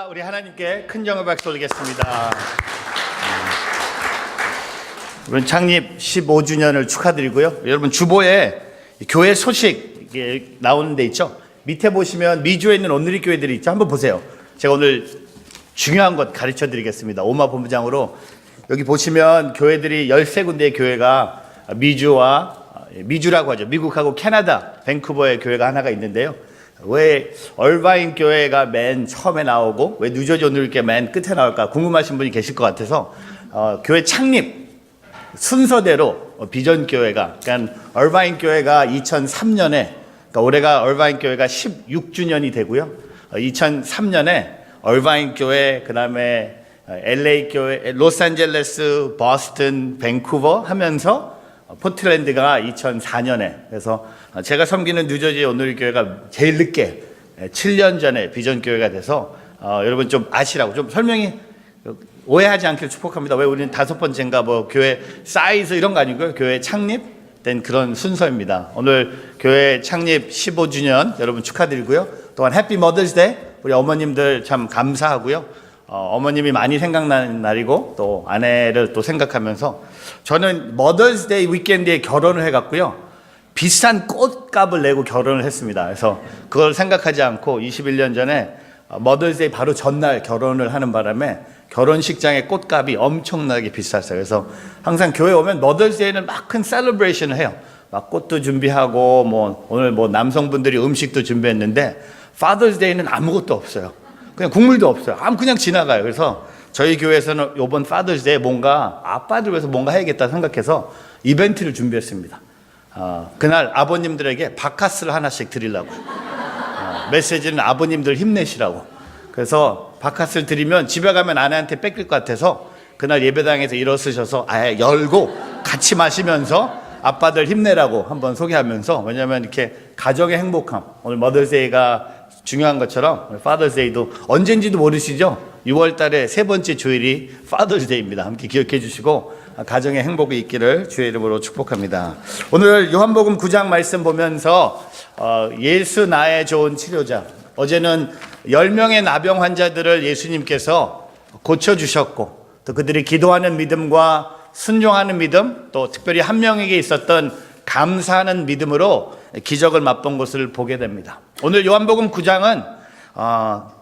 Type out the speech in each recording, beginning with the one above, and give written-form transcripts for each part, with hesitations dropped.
우리 하나님께 큰 영광 박수 올리겠습니다. 여러분 창립 15주년을 축하드리고요. 여러분 주보에 교회 소식 나오는 데 있죠. 밑에 보시면 미주에 있는 온누리 교회들이 있죠. 한번 보세요. 제가 오늘 중요한 것 가르쳐 드리겠습니다. 오마 본부장으로 여기 보시면 교회들이 13군데의 교회가 미주라고 하죠. 미국하고 캐나다 밴쿠버의 교회가 하나가 있는데요. 왜 얼바인 교회가 맨 처음에 나오고 왜 뉴저지 온누리 교회 맨 끝에 나올까 궁금하신 분이 계실 것 같아서 교회 창립 순서대로 비전 교회가 그러니까 얼바인 교회가 2003년에 그러니까 올해가 얼바인 교회가 16주년이 되고요. 2003년에 얼바인 교회 그다음에 LA 교회, 로스앤젤레스, 보스턴, 밴쿠버 하면서 포틀랜드가 2004년에 그래서 제가 섬기는 뉴저지 온누리 교회가 제일 늦게 7년 전에 비전 교회가 돼서 여러분 좀 아시라고 좀 설명이 오해하지 않기를 축복합니다. 왜 우리는 5번째인가 뭐 교회 사이즈 이런 거 아니고요. 교회 창립된 그런 순서입니다. 오늘 교회 창립 15주년 여러분 축하드리고요. 또한 해피 머더스데이 우리 어머님들 참 감사하고요. 어머님이 많이 생각나는 날이고 또 아내를 또 생각하면서 저는 머더스데이 위켄드에 결혼을 해갔고요. 비싼 꽃값을 내고 결혼을 했습니다. 그래서 그걸 생각하지 않고 21년 전에 머더스데이 바로 전날 결혼을 하는 바람에 결혼식장의 꽃값이 엄청나게 비쌌어요. 그래서 항상 교회 오면 머더스데이는 막 큰 셀러브레이션을 해요. 막 꽃도 준비하고 뭐 오늘 뭐 남성분들이 음식도 준비했는데 파더스데이는 아무것도 없어요. 그냥 국물도 없어요. 그냥 지나가요. 그래서 저희 교회에서는 이번 파더스데이에 뭔가 아빠들 위해서 뭔가 해야겠다 생각해서 이벤트를 준비했습니다. 그날 아버님들에게 바카스를 하나씩 드리려고 메시지는 아버님들 힘내시라고. 그래서 바카스를 드리면 집에 가면 아내한테 뺏길 것 같아서 그날 예배당에서 일어서셔서 아예 열고 같이 마시면서 아빠들 힘내라고 한번 소개하면서 왜냐하면 이렇게 가정의 행복함 오늘 머더스데이가 중요한 것처럼 파더스데이도 언젠지도 모르시죠? 6월 달에 세 번째 주일이 파더스데이입니다. 함께 기억해 주시고 가정의 행복이 있기를 주의 이름으로 축복합니다. 오늘 요한복음 9장 말씀 보면서 예수 나의 좋은 치료자 어제는 10명의 나병 환자들을 예수님께서 고쳐주셨고 또 그들이 기도하는 믿음과 순종하는 믿음 또 특별히 한 명에게 있었던 감사하는 믿음으로 기적을 맛본 것을 보게 됩니다. 오늘 요한복음 9장은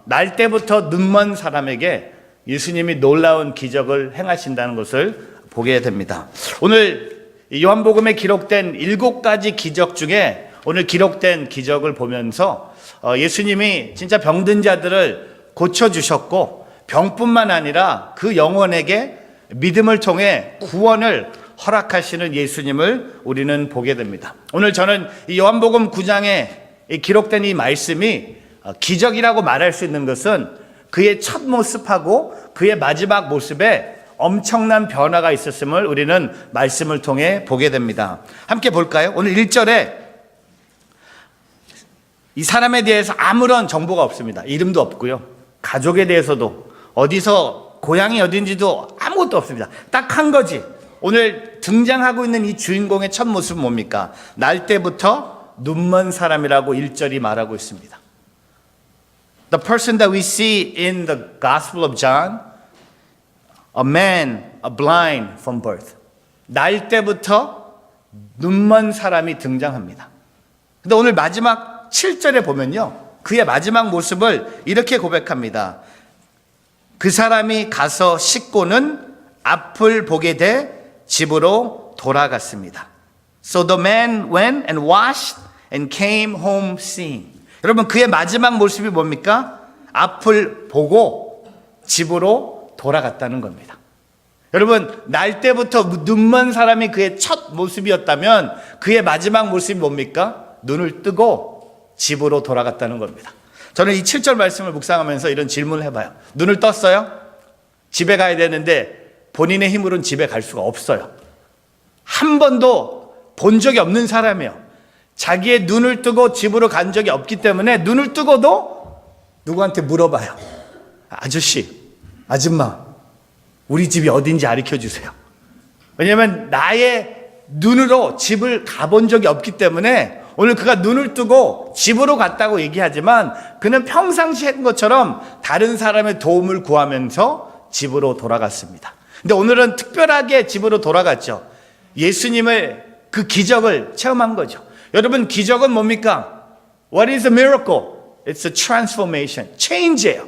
날 때부터 눈먼 사람에게 예수님이 놀라운 기적을 행하신다는 것을 보게 됩니다. 오늘 요한복음에 기록된 7가지 기적 중에 오늘 기록된 기적을 보면서 예수님이 진짜 병든 자들을 고쳐주셨고 병뿐만 아니라 그 영혼에게 믿음을 통해 구원을 허락하시는 예수님을 우리는 보게 됩니다. 오늘 저는 이 요한복음 9장에 기록된 이 말씀이 기적이라고 말할 수 있는 것은 그의 첫 모습하고 그의 마지막 모습에 엄청난 변화가 있었음을 우리는 말씀을 통해 보게 됩니다. 함께 볼까요? 오늘 1절에 이 사람에 대해서 아무런 정보가 없습니다. 이름도 없고요. 가족에 대해서도 어디서 고향이 어딘지도 아무것도 없습니다. 딱 한 가지. 오늘 등장하고 있는 이 주인공의 첫 모습은 뭡니까? 날 때부터 눈먼 사람이라고 1절이 말하고 있습니다. The person that we see in the Gospel of John, a man, a blind from birth. 날 때부터 눈먼 사람이 등장합니다. 근데 오늘 마지막 7절에 보면요. 그의 마지막 모습을 이렇게 고백합니다. 그 사람이 가서 씻고는 앞을 보게 돼 집으로 돌아갔습니다. So the man went and washed and came home seeing. 여러분 그의 마지막 모습이 뭡니까? 앞을 보고 집으로 돌아갔다는 겁니다. 여러분 날 때부터 눈먼 사람이 그의 첫 모습이었다면 그의 마지막 모습이 뭡니까? 눈을 뜨고 집으로 돌아갔다는 겁니다. 저는 이 7절 말씀을 묵상하면서 이런 질문을 해봐요. 눈을 떴어요? 집에 가야 되는데 본인의 힘으로는 집에 갈 수가 없어요. 한 번도 본 적이 없는 사람이에요. 자기의 눈을 뜨고 집으로 간 적이 없기 때문에 눈을 뜨고도 누구한테 물어봐요. 아저씨, 아줌마, 우리 집이 어딘지 가르쳐 주세요. 왜냐하면 나의 눈으로 집을 가본 적이 없기 때문에 오늘 그가 눈을 뜨고 집으로 갔다고 얘기하지만 그는 평상시 했던 것처럼 다른 사람의 도움을 구하면서 집으로 돌아갔습니다. 근데 오늘은 특별하게 집으로 돌아갔죠. 예수님의 그 기적을 체험한 거죠. 여러분, 기적은 뭡니까? What is a miracle? It's a transformation. change예요.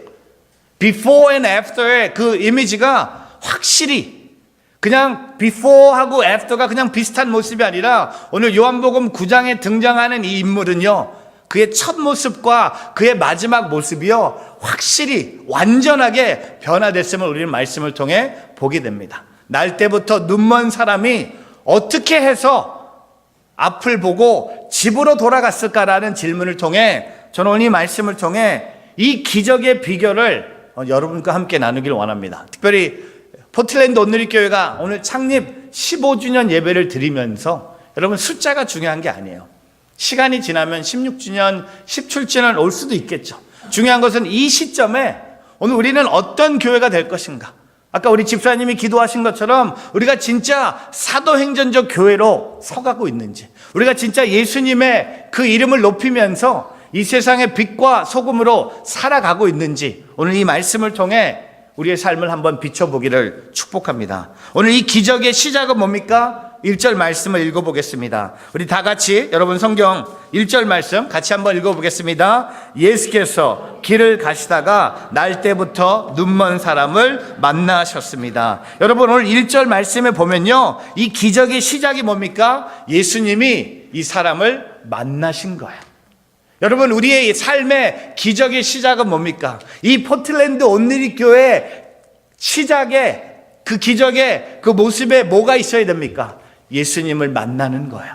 Before and after의 그 이미지가 확실히 그냥 before하고 after가 그냥 비슷한 모습이 아니라 오늘 요한복음 9장에 등장하는 이 인물은요, 그의 첫 모습과 그의 마지막 모습이요, 확실히 완전하게 변화됐음을 우리는 말씀을 통해 보게 됩니다. 날 때부터 눈먼 사람이 어떻게 해서 앞을 보고 집으로 돌아갔을까라는 질문을 통해 저는 오늘 이 말씀을 통해 이 기적의 비결을 여러분과 함께 나누기를 원합니다. 특별히 포틀랜드 온누리교회가 오늘 창립 15주년 예배를 드리면서 여러분, 숫자가 중요한 게 아니에요. 시간이 지나면 16주년, 17주년 올 수도 있겠죠. 중요한 것은 이 시점에 오늘 우리는 어떤 교회가 될 것인가. 아까 우리 집사님이 기도하신 것처럼 우리가 진짜 사도행전적 교회로 서가고 있는지, 우리가 진짜 예수님의 그 이름을 높이면서 이 세상의 빛과 소금으로 살아가고 있는지 오늘 이 말씀을 통해 우리의 삶을 한번 비춰보기를 축복합니다. 오늘 이 기적의 시작은 뭡니까? 1절 말씀을 읽어보겠습니다. 우리 다 같이 여러분 성경 1절 말씀 같이 한번 읽어보겠습니다. 예수께서 길을 가시다가 날 때부터 눈먼 사람을 만나셨습니다. 여러분, 오늘 1절 말씀에 보면요, 이 기적의 시작이 뭡니까? 예수님이 이 사람을 만나신 거예요. 여러분, 우리의 삶의 기적의 시작은 뭡니까? 이 포틀랜드 온누리교회 시작에 그 기적의 그 모습에 뭐가 있어야 됩니까? 예수님을 만나는 거예요.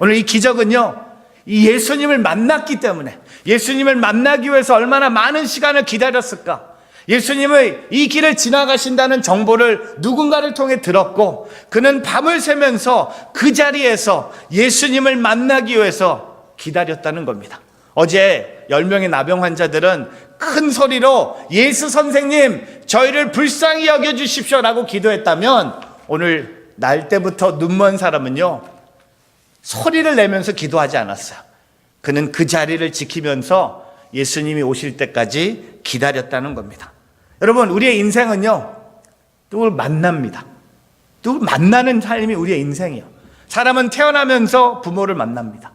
오늘 이 기적은요, 이 예수님을 만났기 때문에, 예수님을 만나기 위해서 얼마나 많은 시간을 기다렸을까? 예수님의 이 길을 지나가신다는 정보를 누군가를 통해 들었고, 그는 밤을 새면서 그 자리에서 예수님을 만나기 위해서 기다렸다는 겁니다. 어제 10명의 나병 환자들은 큰 소리로 예수 선생님, 저희를 불쌍히 여겨주십시오 라고 기도했다면, 오늘 날 때부터 눈먼 사람은요, 소리를 내면서 기도하지 않았어요. 그는 그 자리를 지키면서 예수님이 오실 때까지 기다렸다는 겁니다. 여러분, 우리의 인생은요, 누굴 만납니다. 누굴 만나는 삶이 우리의 인생이에요. 사람은 태어나면서 부모를 만납니다.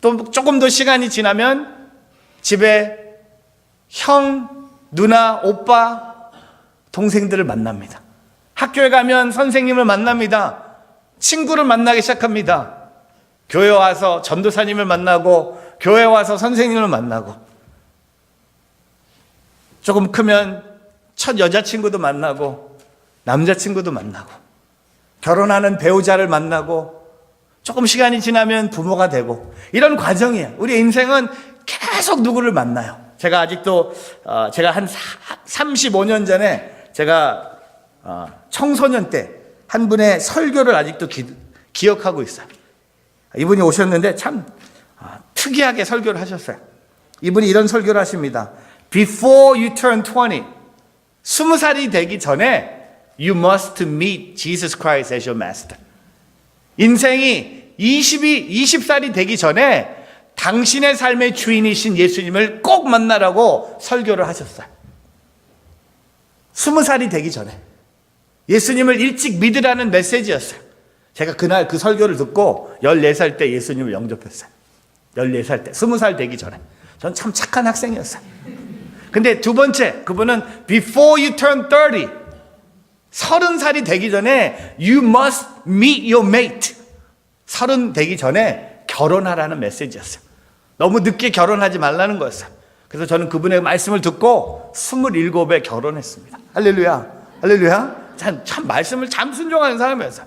또 조금 더 시간이 지나면 집에 형, 누나, 오빠, 동생들을 만납니다. 학교에 가면 선생님을 만납니다. 친구를 만나기 시작합니다. 교회 와서 전도사님을 만나고, 교회 와서 선생님을 만나고, 조금 크면 첫 여자친구도 만나고, 남자친구도 만나고, 결혼하는 배우자를 만나고, 조금 시간이 지나면 부모가 되고, 이런 과정이에요. 우리 인생은 계속 누구를 만나요. 제가 아직도 제가 한 35년 전에 제가 청소년 때 한 분의 설교를 아직도 기억하고 있어요. 이분이 오셨는데 참 특이하게 설교를 하셨어요. 이분이 이런 설교를 하십니다. Before you turn 20, 20살이 되기 전에 You must meet Jesus Christ as your master. 인생이 20살이 되기 전에 당신의 삶의 주인이신 예수님을 꼭 만나라고 설교를 하셨어요. 20살이 되기 전에 예수님을 일찍 믿으라는 메시지였어요. 제가 그날 그 설교를 듣고 14살 때 예수님을 영접했어요. 14살 때, 20살 되기 전에. 전 참 착한 학생이었어요. 근데 두 번째, 그분은 Before you turn 30, 30살이 되기 전에 You must meet your mate. 30 되기 전에 결혼하라는 메시지였어요. 너무 늦게 결혼하지 말라는 거였어요. 그래서 저는 그분의 말씀을 듣고 27에 결혼했습니다. 할렐루야, 할렐루야. 참 말씀을 참 순종하는 사람이었어요.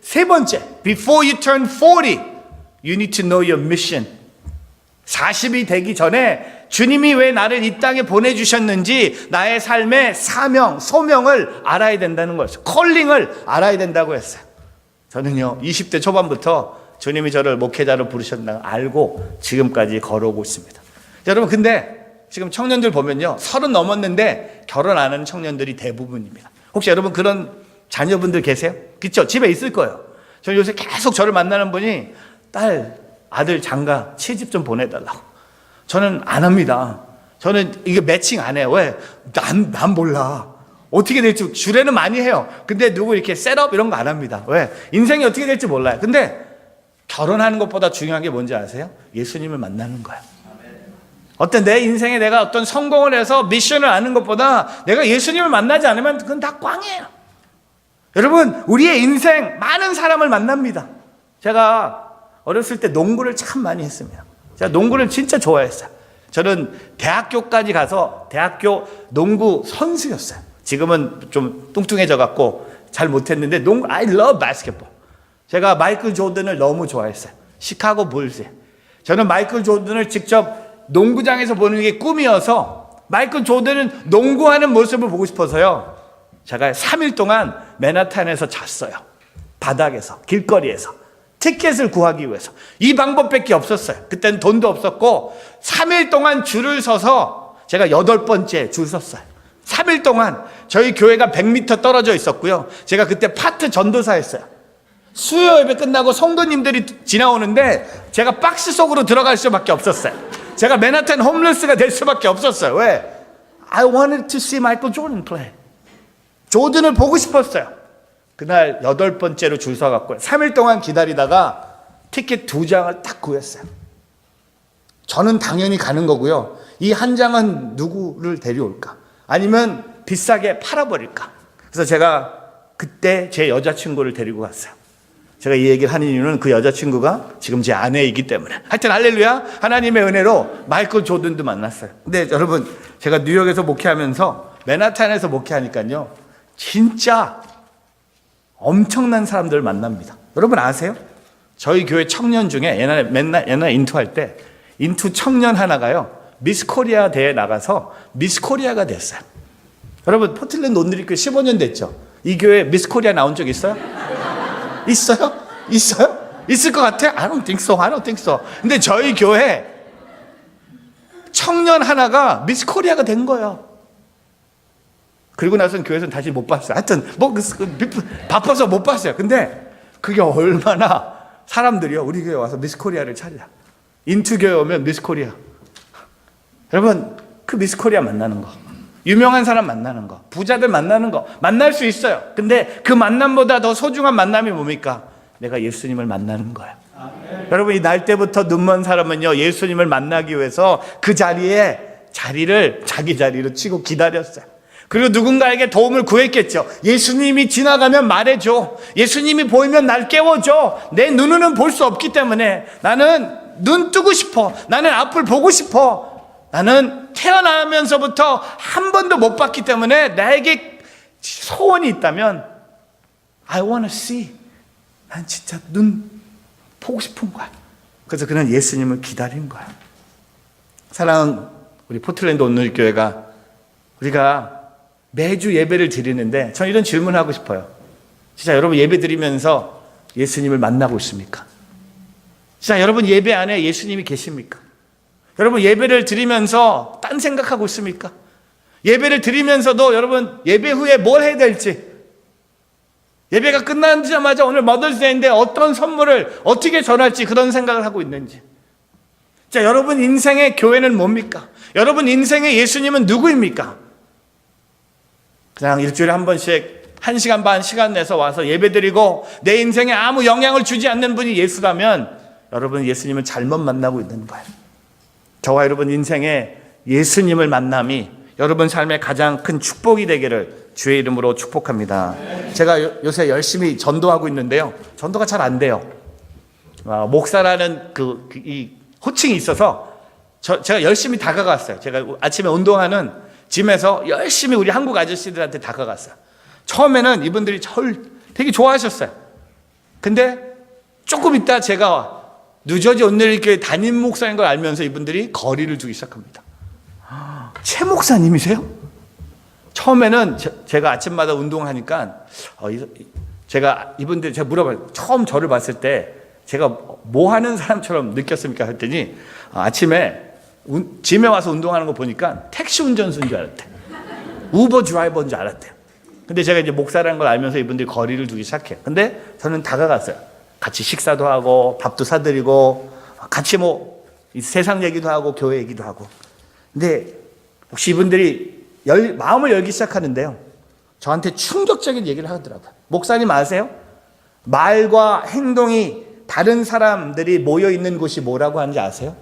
세 번째, Before you turn 40, you need to know your mission. 40이 되기 전에 주님이 왜 나를 이 땅에 보내주셨는지 나의 삶의 사명, 소명을 알아야 된다는 거였어요. 컬링을 알아야 된다고 했어요. 저는요, 20대 초반부터 주님이 저를 목회자로 부르셨다고 알고 지금까지 걸어오고 있습니다. 여러분, 근데 지금 청년들 보면요, 30 넘었는데 결혼 안 하는 청년들이 대부분입니다. 혹시 여러분 그런 자녀분들 계세요? 그렇죠? 집에 있을 거예요. 저는 요새 계속 저를 만나는 분이 딸 아들 장가 시집 좀 보내달라고. 저는 안 합니다. 저는 이게 매칭 안 해요. 왜? 난 몰라. 어떻게 될지 주례는 많이 해요. 근데 누구 이렇게 셋업 이런 거 안 합니다. 왜? 인생이 어떻게 될지 몰라요. 근데 결혼하는 것보다 중요한 게 뭔지 아세요? 예수님을 만나는 거예요. 어떤 내 인생에 내가 어떤 성공을 해서 미션을 아는 것보다 내가 예수님을 만나지 않으면 그건 다 꽝이에요. 여러분, 우리의 인생 많은 사람을 만납니다. 제가 어렸을 때 농구를 참 많이 했습니다. 제가 농구를 진짜 좋아했어요. 저는 대학교까지 가서 대학교 농구 선수였어요. 지금은 좀 뚱뚱해져 갖고 잘 못했는데 농구, I love basketball. 제가 마이클 조던을 너무 좋아했어요. 시카고 불스. 저는 마이클 조던을 직접 농구장에서 보는 게 꿈이어서 마이클 조던은 농구하는 모습을 보고 싶어서요. 제가 3일 동안 맨하탄에서 잤어요. 바닥에서, 길거리에서. 티켓을 구하기 위해서. 이 방법밖에 없었어요. 그때는 돈도 없었고 3일 동안 줄을 서서 제가 8번째 줄 섰어요. 3일 동안 저희 교회가 100m 떨어져 있었고요. 제가 그때 파트 전도사였어요. 수요 예배 끝나고 성도님들이 지나오는데 제가 박스 속으로 들어갈 수밖에 없었어요. 제가 맨하탄 홈레스가 될 수밖에 없었어요. 왜? I wanted to see Michael Jordan play. 조던을 보고 싶었어요. 그날 8번째로 줄 서갖고 3일 동안 기다리다가 티켓 2장을 딱 구했어요. 저는 당연히 가는 거고요. 이 한 장은 누구를 데려올까? 아니면 비싸게 팔아버릴까? 그래서 제가 그때 제 여자친구를 데리고 갔어요. 제가 이 얘기를 하는 이유는 그 여자친구가 지금 제 아내이기 때문에. 하여튼 할렐루야, 하나님의 은혜로 마이클 조던도 만났어요. 근데 여러분, 제가 뉴욕에서 목회하면서 맨하탄에서 목회하니까요, 진짜 엄청난 사람들을 만납니다. 여러분 아세요? 저희 교회 청년 중에 옛날에 인투할 때 인투 청년 하나가요, 미스 코리아 대회에 나가서 미스 코리아가 됐어요. 여러분, 포틀랜드 온누리교회 15년 됐죠? 이 교회 미스 코리아 나온 적 있어요? 있어요? 있어요? 있을 것 같아? I don't think so. I don't think so. 근데 저희 교회 청년 하나가 미스 코리아가 된 거예요. 그리고 나서는 교회에서는 다시 못 봤어요. 하여튼 바빠서 못 봤어요. 근데 그게 얼마나 사람들이요, 우리 교회 와서 미스 코리아를 찾아. 인투 교회 오면 미스 코리아. 여러분, 그 미스 코리아 만나는 거, 유명한 사람 만나는 거, 부자들 만나는 거, 만날 수 있어요. 근데 그 만남보다 더 소중한 만남이 뭡니까? 내가 예수님을 만나는 거예요. 여러분, 이 날 때부터 눈먼 사람은요, 예수님을 만나기 위해서 그 자리를 자기 자리로 치고 기다렸어요. 그리고 누군가에게 도움을 구했겠죠. 예수님이 지나가면 말해줘. 예수님이 보이면 날 깨워줘. 내 눈으로는 볼 수 없기 때문에 나는 눈 뜨고 싶어. 나는 앞을 보고 싶어. 나는 태어나면서부터 한 번도 못 봤기 때문에 나에게 소원이 있다면 I want to see. 난 진짜 눈 보고 싶은 거야. 그래서 그는 예수님을 기다린 거야. 사랑하는 우리 포틀랜드 온누리교회가 우리가 매주 예배를 드리는데 전 이런 질문을 하고 싶어요. 진짜 여러분 예배 드리면서 예수님을 만나고 있습니까? 진짜 여러분 예배 안에 예수님이 계십니까? 여러분 예배를 드리면서 딴 생각하고 있습니까? 예배를 드리면서도 여러분 예배 후에 뭘 해야 될지, 예배가 끝나자마자 오늘 머더스데이인데 어떤 선물을 어떻게 전할지 그런 생각을 하고 있는지. 자, 여러분 인생의 교회는 뭡니까? 여러분 인생의 예수님은 누구입니까? 그냥 일주일에 한 번씩 1시간 반 시간 내서 와서 예배드리고 내 인생에 아무 영향을 주지 않는 분이 예수라면 여러분 예수님을 잘못 만나고 있는 거예요. 저와 여러분 인생에 예수님을 만남이 여러분 삶의 가장 큰 축복이 되기를 주의 이름으로 축복합니다. 제가 요새 열심히 전도하고 있는데요, 전도가 잘 안 돼요. 목사라는 이 호칭이 있어서 제가 열심히 다가갔어요. 제가 아침에 운동하는 짐에서 열심히 우리 한국 아저씨들한테 다가갔어요. 처음에는 이분들이 저를 되게 좋아하셨어요. 근데 조금 있다 제가 뉴저지 온누리교회 담임 목사인 걸 알면서 이분들이 거리를 두기 시작합니다. 최 목사님이세요? 처음에는 제가 아침마다 운동하니까 제가 물어봐요. 처음 저를 봤을 때 제가 뭐 하는 사람처럼 느꼈습니까? 했더니 아침에 짐에 와서 운동하는 거 보니까 택시 운전수인 줄 알았대. 우버 드라이버인 줄 알았대요. 근데 제가 이제 목사라는 걸 알면서 이분들이 거리를 두기 시작해요. 근데 저는 다가갔어요. 같이 식사도 하고 밥도 사드리고 같이 이 세상 얘기도 하고 교회 얘기도 하고. 근데 혹시 이분들이 마음을 열기 시작하는데요, 저한테 충격적인 얘기를 하더라고요. 목사님 아세요? 말과 행동이 다른 사람들이 모여 있는 곳이 뭐라고 하는지 아세요?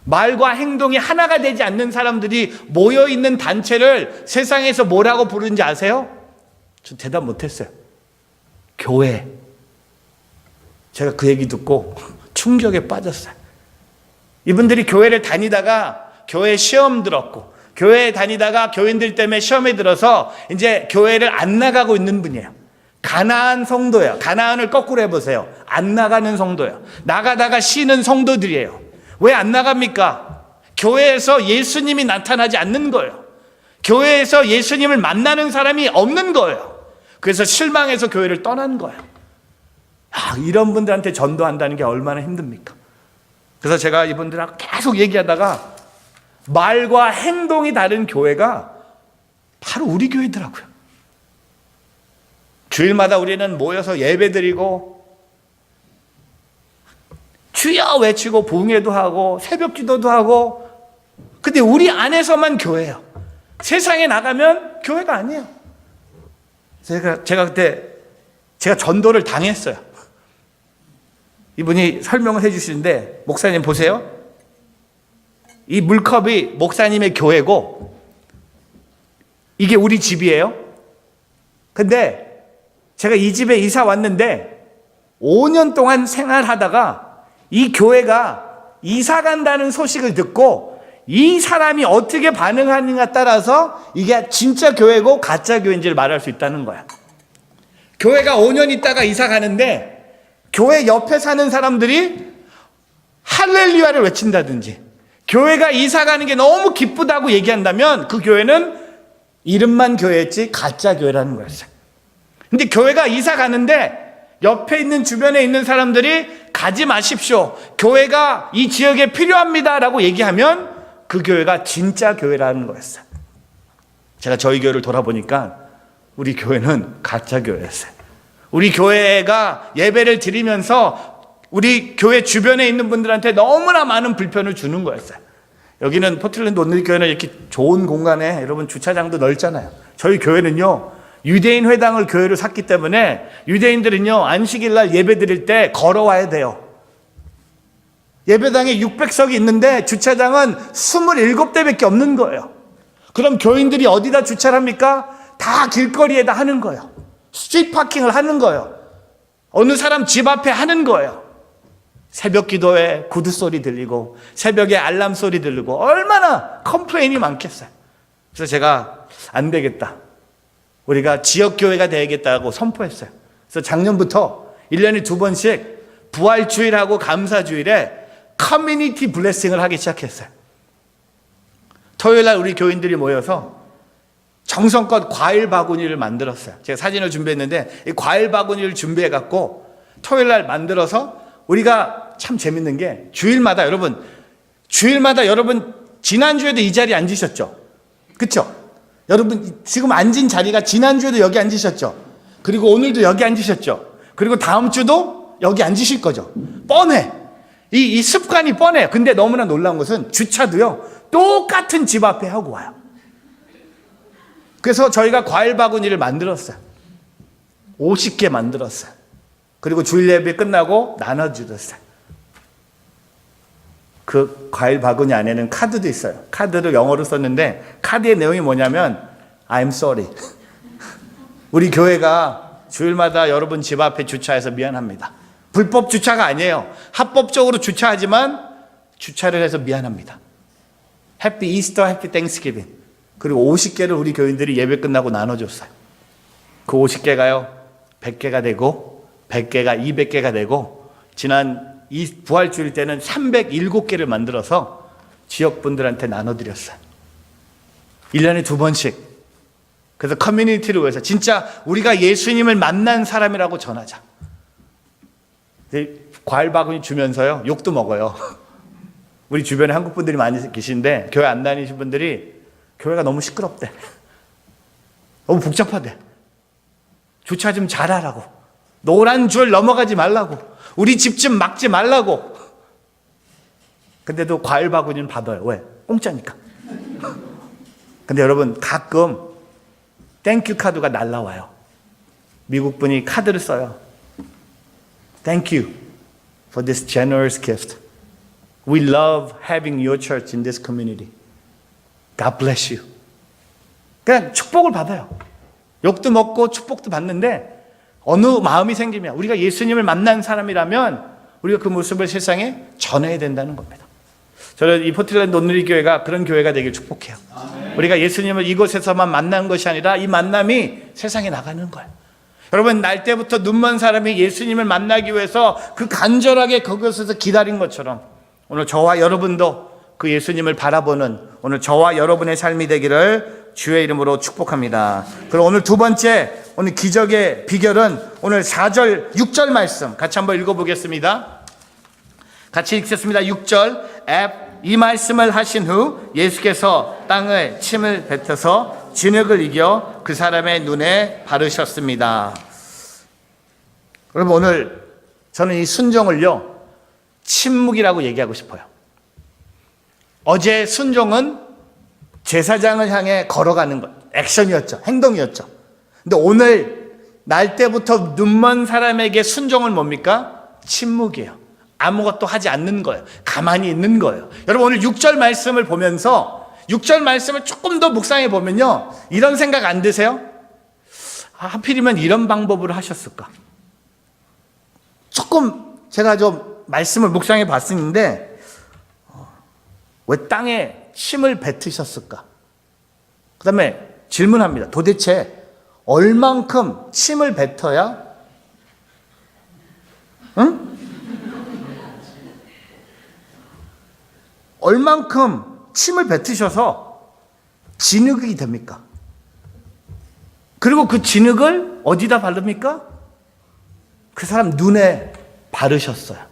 말과 행동이 하나가 되지 않는 사람들이 모여 있는 단체를 세상에서 뭐라고 부르는지 아세요? 저 대답 못했어요. 교회. 제가 그 얘기 듣고 충격에 빠졌어요. 이분들이 교회를 다니다가 교회 시험 들었고, 교회에 다니다가 교인들 때문에 시험에 들어서 이제 교회를 안 나가고 있는 분이에요. 가나안 성도예요. 가나안을 거꾸로 해보세요. 안 나가는 성도예요. 나가다가 쉬는 성도들이에요. 왜 안 나갑니까? 교회에서 예수님이 나타나지 않는 거예요. 교회에서 예수님을 만나는 사람이 없는 거예요. 그래서 실망해서 교회를 떠난 거예요. 이런 분들한테 전도한다는 게 얼마나 힘듭니까? 그래서 제가 이분들하고 계속 얘기하다가 말과 행동이 다른 교회가 바로 우리 교회더라고요. 주일마다 우리는 모여서 예배드리고 주여 외치고 부흥회도 하고 새벽 기도도 하고, 근데 우리 안에서만 교회예요. 세상에 나가면 교회가 아니에요. 제가 그때 제가 전도를 당했어요. 이분이 설명을 해주시는데, 목사님 보세요. 이 물컵이 목사님의 교회고 이게 우리 집이에요. 근데 제가 이 집에 이사 왔는데 5년 동안 생활하다가 이 교회가 이사 간다는 소식을 듣고 이 사람이 어떻게 반응하느냐에 따라서 이게 진짜 교회고 가짜 교회인지를 말할 수 있다는 거야. 교회가 5년 있다가 이사 가는데 교회 옆에 사는 사람들이 할렐루야를 외친다든지, 교회가 이사 가는 게 너무 기쁘다고 얘기한다면 그 교회는 이름만 교회였지 가짜 교회라는 거였어요. 근데 교회가 이사 가는데 옆에 있는 주변에 있는 사람들이 가지 마십시오, 교회가 이 지역에 필요합니다 라고 얘기하면 그 교회가 진짜 교회라는 거였어요. 제가 저희 교회를 돌아보니까 우리 교회는 가짜 교회였어요. 우리 교회가 예배를 드리면서 우리 교회 주변에 있는 분들한테 너무나 많은 불편을 주는 거였어요. 여기는 포틀랜드 온누리교회는 이렇게 좋은 공간에 여러분 주차장도 넓잖아요. 저희 교회는요, 유대인 회당을 교회로 샀기 때문에 유대인들은요, 안식일날 예배 드릴 때 걸어와야 돼요. 예배당에 600석이 있는데 주차장은 27대밖에 없는 거예요. 그럼 교인들이 어디다 주차를 합니까? 다 길거리에다 하는 거예요. 스트리트 파킹을 하는 거예요. 어느 사람 집 앞에 하는 거예요. 새벽 기도에 구두 소리 들리고 새벽에 알람 소리 들리고 얼마나 컴플레인이 많겠어요. 그래서 제가 안 되겠다, 우리가 지역교회가 되야겠다고 선포했어요. 그래서 작년부터 1년에 2번씩 부활주일하고 감사주일에 커뮤니티 블레싱을 하기 시작했어요. 토요일날 우리 교인들이 모여서 정성껏 과일 바구니를 만들었어요. 제가 사진을 준비했는데 이 과일 바구니를 준비해갖고 토요일날 만들어서, 우리가 참 재밌는 게 주일마다 여러분 지난주에도 이 자리에 앉으셨죠? 그렇죠? 여러분 지금 앉은 자리가 지난주에도 여기 앉으셨죠? 그리고 오늘도 여기 앉으셨죠? 그리고 다음 주도 여기 앉으실 거죠? 뻔해. 이 습관이 뻔해요. 근데 너무나 놀라운 것은 주차도요, 똑같은 집 앞에 하고 와요. 그래서 저희가 과일 바구니를 만들었어요. 50개 만들었어요. 그리고 주일 예배 끝나고 나눠주셨어요. 그 과일 바구니 안에는 카드도 있어요. 카드를 영어로 썼는데 카드의 내용이 뭐냐면 I'm sorry. 우리 교회가 주일마다 여러분 집 앞에 주차해서 미안합니다. 불법 주차가 아니에요. 합법적으로 주차하지만 주차를 해서 미안합니다. 해피 이스터, 해피 땡스기빙. 그리고 50개를 우리 교인들이 예배 끝나고 나눠줬어요. 그 50개가요 100개가 되고 100개가 200개가 되고, 지난 이 부활주일 때는 307개를 만들어서 지역분들한테 나눠드렸어요. 1년에 2번씩. 그래서 커뮤니티를 위해서 진짜 우리가 예수님을 만난 사람이라고 전하자. 과일 바구니 주면서요 욕도 먹어요. 우리 주변에 한국 분들이 많이 계신데 교회 안 다니신 분들이 교회가 너무 시끄럽대, 너무 복잡하대, 주차 좀 잘하라고, 노란 줄 넘어가지 말라고, 우리 집 좀 막지 말라고. 근데도 과일 바구니는 받아요. 왜? 공짜니까. 근데 여러분 가끔 땡큐 카드가 날라와요. 미국 분이 카드를 써요. Thank you for this generous gift. We love having your church in this community. God bless you. 그냥 축복을 받아요. 욕도 먹고 축복도 받는데 어느 마음이 생기면 우리가 예수님을 만난 사람이라면 우리가 그 모습을 세상에 전해야 된다는 겁니다. 저는 이 포틀랜드 온누리 교회가 그런 교회가 되길 축복해요. 우리가 예수님을 이곳에서만 만난 것이 아니라 이 만남이 세상에 나가는 거예요. 여러분 날 때부터 눈먼 사람이 예수님을 만나기 위해서 그 간절하게 그곳에서 기다린 것처럼 오늘 저와 여러분도 그 예수님을 바라보는 오늘 저와 여러분의 삶이 되기를 주의 이름으로 축복합니다. 그럼 오늘 두 번째 오늘 기적의 비결은 오늘 4절 6절 말씀 같이 한번 읽어보겠습니다. 같이 읽겠습니다. 6절 이 말씀을 하신 후 예수께서 땅에 침을 뱉어서 진흙을 이겨 그 사람의 눈에 바르셨습니다. 여러분 오늘 저는 이 순종을요 침묵이라고 얘기하고 싶어요. 어제 순종은 제사장을 향해 걸어가는 것, 액션이었죠. 행동이었죠. 근데 오늘 날 때부터 눈먼 사람에게 순종은 뭡니까? 침묵이에요. 아무것도 하지 않는 거예요. 가만히 있는 거예요. 여러분 오늘 6절 말씀을 보면서 6절 말씀을 조금 더 묵상해 보면요 이런 생각 안 드세요? 하필이면 이런 방법으로 하셨을까? 조금 제가 좀 말씀을 묵상해 봤었는데 왜 땅에 침을 뱉으셨을까? 그 다음에 질문합니다. 도대체 얼만큼 침을 뱉어야 응? 얼만큼 침을 뱉으셔서 진흙이 됩니까? 그리고 그 진흙을 어디다 바릅니까? 그 사람 눈에 바르셨어요.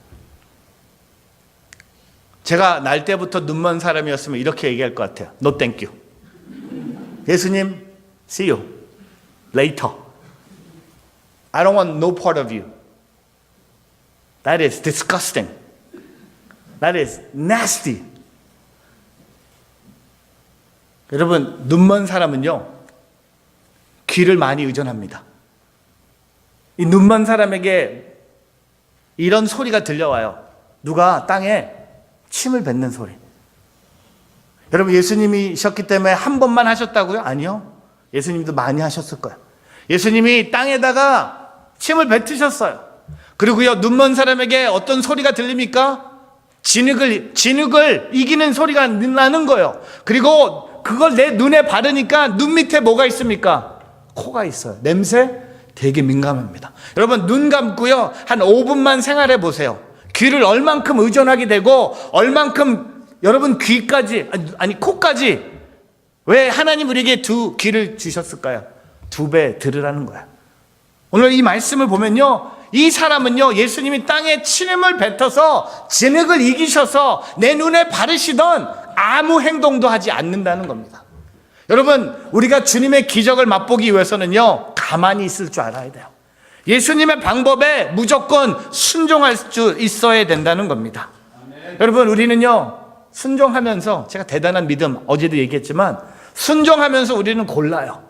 제가 날 때부터 눈먼 사람이었으면 이렇게 얘기할 것 같아요. No thank you. 예수님, see you later. I don't want no part of you. That is disgusting. That is nasty. 여러분, 눈먼 사람은요, 귀를 많이 의존합니다. 이 눈먼 사람에게 이런 소리가 들려와요. 누가 땅에 침을 뱉는 소리. 여러분 예수님이셨기 때문에 한 번만 하셨다고요? 아니요. 예수님도 많이 하셨을 거예요. 예수님이 땅에다가 침을 뱉으셨어요. 그리고요 눈먼 사람에게 어떤 소리가 들립니까? 진흙을 이기는 소리가 나는 거예요. 그리고 그걸 내 눈에 바르니까 눈 밑에 뭐가 있습니까? 코가 있어요. 냄새 되게 민감합니다. 여러분 눈 감고요 한 5분만 생활해 보세요. 귀를 얼만큼 의존하게 되고 얼만큼 여러분 귀까지 아니 코까지 왜 하나님 우리에게 두 귀를 주셨을까요? 2배 들으라는 거야. 오늘 이 말씀을 보면요 이 사람은요 예수님이 땅에 침을 뱉어서 진흙을 이기셔서 내 눈에 바르시던 아무 행동도 하지 않는다는 겁니다. 여러분 우리가 주님의 기적을 맛보기 위해서는요 가만히 있을 줄 알아야 돼요. 예수님의 방법에 무조건 순종할 수 있어야 된다는 겁니다. 여러분 우리는요 순종하면서 제가 대단한 믿음 어제도 얘기했지만 순종하면서 우리는 골라요.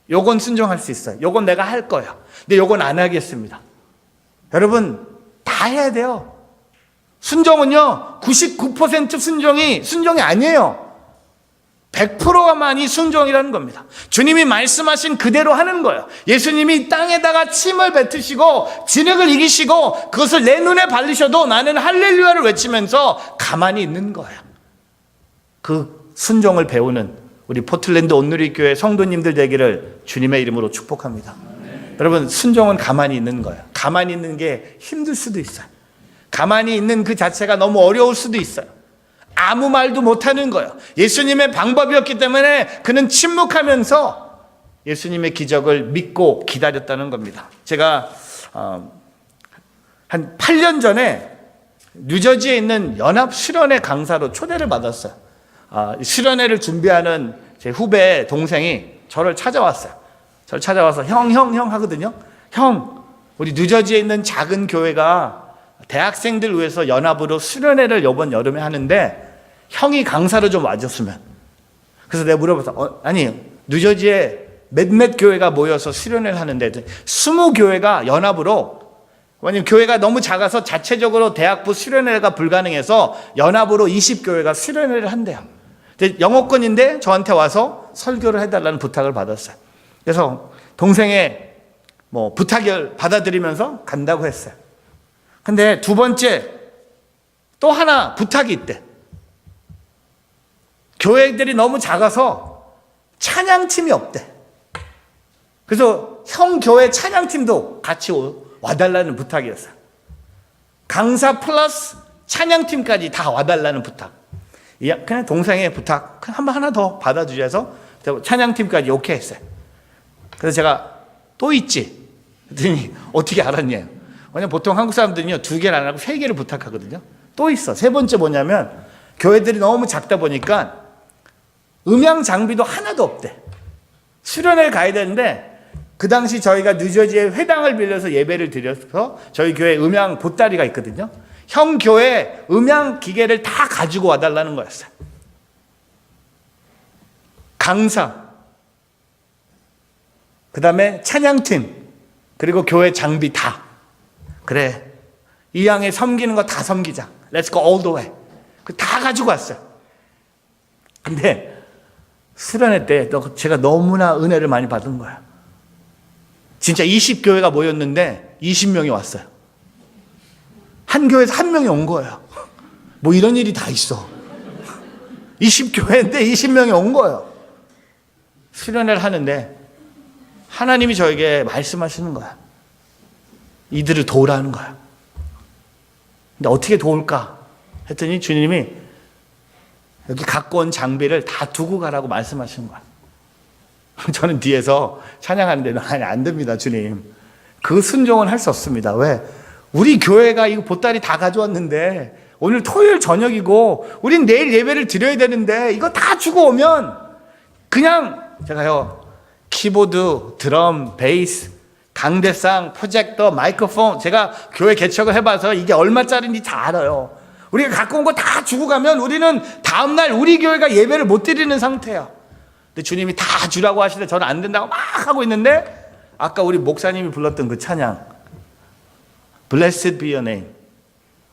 요건 순종할 수 있어요. 요건 내가 할 거예요. 근데 요건 안 하겠습니다. 여러분 다 해야 돼요. 순종은요 99% 순종이 아니에요. 100%만이 순종이라는 겁니다. 주님이 말씀하신 그대로 하는 거예요. 예수님이 땅에다가 침을 뱉으시고 진흙을 이기시고 그것을 내 눈에 바르셔도 나는 할렐루야를 외치면서 가만히 있는 거예요. 그 순종을 배우는 우리 포틀랜드 온누리 교회 성도님들 되기를 주님의 이름으로 축복합니다. 여러분 순종은 가만히 있는 거예요. 가만히 있는 게 힘들 수도 있어요. 가만히 있는 그 자체가 너무 어려울 수도 있어요. 아무 말도 못하는 거예요. 예수님의 방법이었기 때문에 그는 침묵하면서 예수님의 기적을 믿고 기다렸다는 겁니다. 제가 한 8년 전에 뉴저지에 있는 연합수련회 강사로 초대를 받았어요. 수련회를 준비하는 제 후배 동생이 저를 찾아왔어요. 저를 찾아와서 형 하거든요. 형, 우리 뉴저지에 있는 작은 교회가 대학생들 위해서 연합으로 수련회를 이번 여름에 하는데 형이 강사로 좀 와줬으면. 그래서 내가 물어봤어. 아니 뉴저지에 몇몇 교회가 모여서 수련회를 하는데 20교회가 연합으로, 왜냐면 교회가 너무 작아서 자체적으로 대학부 수련회가 불가능해서 연합으로 20교회가 수련회를 한대요. 근데 영어권인데 저한테 와서 설교를 해달라는 부탁을 받았어요. 그래서 동생의 부탁을 받아들이면서 간다고 했어요. 근데 두 번째 또 하나 부탁이 있대. 교회들이 너무 작아서 찬양팀이 없대. 그래서 형 교회 찬양팀도 같이 와달라는 부탁이었어요. 강사 플러스 찬양팀까지 다 와달라는 부탁. 그냥 동생의 부탁 한번 하나 더 받아주셔서 찬양팀까지 오케이 했어요. 그래서 제가 또 있지? 그랬더니 어떻게 알았냐? 왜냐면 보통 한국 사람들은요 2개를 안 하고 3개를 부탁하거든요. 또 있어. 세 번째 뭐냐면 교회들이 너무 작다 보니까 음향 장비도 하나도 없대. 수련회를 가야 되는데 그 당시 저희가 뉴저지에 회당을 빌려서 예배를 드려서 저희 교회 음향 보따리가 있거든요. 형 교회 음향 기계를 다 가지고 와달라는 거였어요. 강사, 그 다음에 찬양팀, 그리고 교회 장비 다. 그래, 이 양에 섬기는 거 다 섬기자. Let's go all the way. 다 가지고 왔어요. 근데 수련회 때 제가 너무나 은혜를 많이 받은 거야. 진짜 20교회가 모였는데 20명이 왔어요. 한 교회에서 한 명이 온 거예요. 이런 일이 다 있어. 20교회인데 20명이 온 거예요. 수련회를 하는데 하나님이 저에게 말씀하시는 거야. 이들을 도우라는 거야. 근데 어떻게 도울까 했더니 주님이 여기 갖고 온 장비를 다 두고 가라고 말씀하시는 거야. 저는 뒤에서 찬양하는데 아니 안 됩니다 주님. 그 순종은 할 수 없습니다. 왜? 우리 교회가 이거 보따리 다 가져왔는데 오늘 토요일 저녁이고 우린 내일 예배를 드려야 되는데 이거 다 주고 오면 그냥 제가요 키보드, 드럼, 베이스, 강대상, 프로젝터, 마이크로폰 제가 교회 개척을 해봐서 이게 얼마짜리인지 다 알아요. 우리가 갖고 온 거 다 주고 가면 우리는 다음날 우리 교회가 예배를 못 드리는 상태야. 근데 주님이 다 주라고 하시는데 저는 안 된다고 막 하고 있는데 아까 우리 목사님이 불렀던 그 찬양 Blessed be your name.